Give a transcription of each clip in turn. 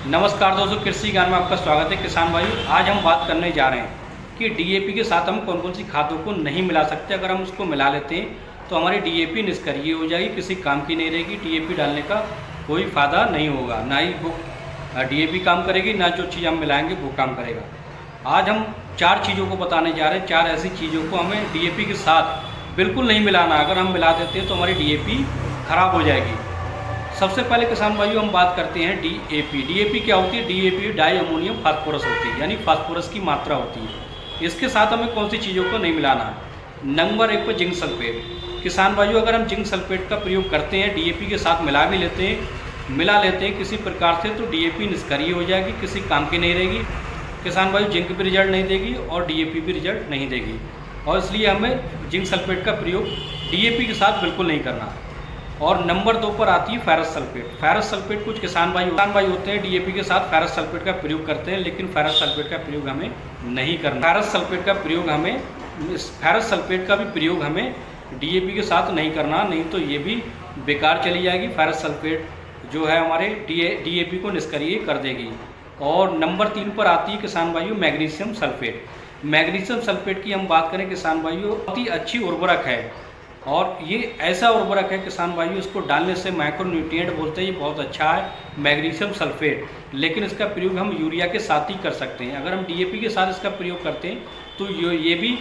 नमस्कार दोस्तों, कृषि ज्ञान में आपका स्वागत है। किसान भाइयों, आज हम बात करने जा रहे हैं कि डीएपी के साथ हम कौन कौन सी खादों को नहीं मिला सकते। अगर हम उसको मिला लेते हैं तो हमारी डीएपी निष्क्रिय हो जाएगी, किसी काम की नहीं रहेगी। डीएपी डालने का कोई फ़ायदा नहीं होगा, ना ही वो डीएपी काम करेगी, ना जो चीज़ हम मिलाएंगे वो काम करेगा। आज हम 4 चीज़ों को बताने जा रहे हैं। 4 ऐसी चीज़ों को हमें डीएपी के साथ बिल्कुल नहीं मिलाना। अगर हम मिला देते हैं तो हमारी डीएपी ख़राब हो जाएगी। सबसे पहले किसान भाइयों हम बात करते हैं डीएपी। डीएपी क्या होती है? डीएपी डाई अमोनियम फास्फोरस होती है, यानी फास्फोरस की मात्रा होती है। इसके साथ हमें कौन सी चीज़ों को नहीं मिलाना है? नंबर 1 पर जिंक सल्फेट। किसान भाइयों, अगर हम जिंक सल्फेट का प्रयोग करते हैं, डीएपी के साथ मिला लेते हैं किसी प्रकार से, तो डीएपी निष्क्रिय हो जाएगी, किसी काम की नहीं रहेगी। किसान भाइयों, जिंक भी रिजल्ट नहीं देगी और डीएपी भी रिजल्ट नहीं देगी, और इसलिए हमें जिंक सल्फेट का प्रयोग डीएपी के साथ बिल्कुल नहीं करना। और नंबर 2 पर आती है फेरस सल्फेट। फेरस सल्फेट कुछ किसान भाई होते हैं डीएपी के साथ फेरस सल्फेट का प्रयोग करते हैं, लेकिन फेरस सल्फेट का प्रयोग हमें नहीं करना। फेरस सल्फेट का भी प्रयोग हमें डीएपी के साथ नहीं करना, नहीं तो ये भी बेकार चली जाएगी। फेरस सल्फेट जो है हमारे डीएपी को निष्क्रिय कर देगी। और नंबर 3 पर आती है किसान भाइयों मैग्नीशियम सल्फेट। मैग्नीशियम सल्फेट की हम बात करें किसान भाइयों, बहुत ही अच्छी उर्वरक है, और ये ऐसा उर्वरक है किसान भाइयों, इसको डालने से माइक्रोन्यूट्रिएंट बोलते हैं, ये बहुत अच्छा है मैग्नीशियम सल्फेट। लेकिन इसका प्रयोग हम यूरिया के साथ ही कर सकते हैं। अगर हम डीएपी के साथ इसका प्रयोग करते हैं तो ये भी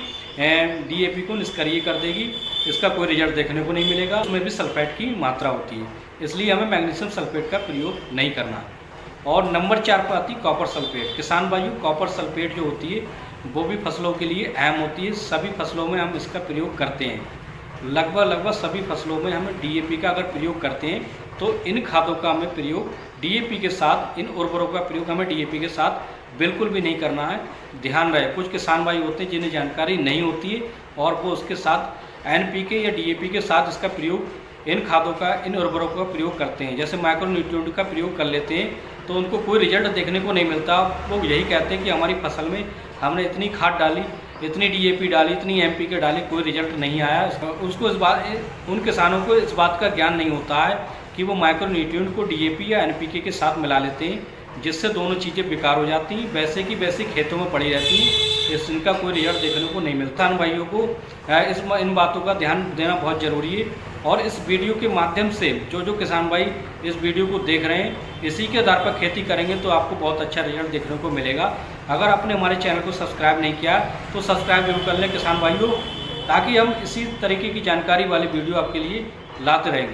डीएपी को निष्क्रिय कर देगी, इसका कोई रिजल्ट देखने को नहीं मिलेगा। उसमें भी सल्फेट की मात्रा होती है, इसलिए हमें मैग्नीशियम सल्फेट का प्रयोग नहीं करना। और नंबर 4 पर आती है कॉपर सल्फेट। किसान भाइयों, कॉपर सल्फेट जो होती है वो भी फसलों के लिए अहम होती है। सभी फसलों में हम इसका प्रयोग करते हैं, लगभग सभी फसलों में हम डीएपी का अगर प्रयोग करते हैं तो इन खादों का हमें प्रयोग डीएपी के साथ, इन उर्वरकों का प्रयोग हमें डीएपी के साथ बिल्कुल भी नहीं करना है। ध्यान रहे, कुछ किसान भाई होते हैं जिन्हें जानकारी नहीं होती है और वो उसके साथ एनपीके या डीएपी के साथ इसका प्रयोग, इन खादों का, इन उर्वरकों का प्रयोग करते हैं, जैसे माइक्रोन्यूट्रिएंट का प्रयोग कर लेते हैं, तो उनको कोई रिजल्ट देखने को नहीं मिलता। वो यही कहते हैं कि हमारी फसल में हमने इतनी खाद डाली, इतनी डीएपी डाली, इतनी एनपीके डाली, कोई रिजल्ट नहीं आया। उसको उन किसानों को इस बात का ज्ञान नहीं होता है कि वो माइक्रोन्यूट्रिएंट को डीएपी या एनपीके के साथ मिला लेते हैं, जिससे दोनों चीज़ें बेकार हो जाती हैं, वैसे की वैसे खेतों में पड़ी रहती हैं, इनका कोई रिजल्ट देखने को नहीं मिलता। किसान भाइयों को इन बातों का ध्यान देना बहुत ज़रूरी है। और इस वीडियो के माध्यम से जो किसान भाई इस वीडियो को देख रहे हैं, इसी के आधार पर खेती करेंगे तो आपको बहुत अच्छा रिजल्ट देखने को मिलेगा। अगर आपने हमारे चैनल को सब्सक्राइब नहीं किया तो सब्सक्राइब जरूर कर लें किसान भाइयों, ताकि हम इसी तरीके की जानकारी वाली वीडियो आपके लिए लाते रहेंगे।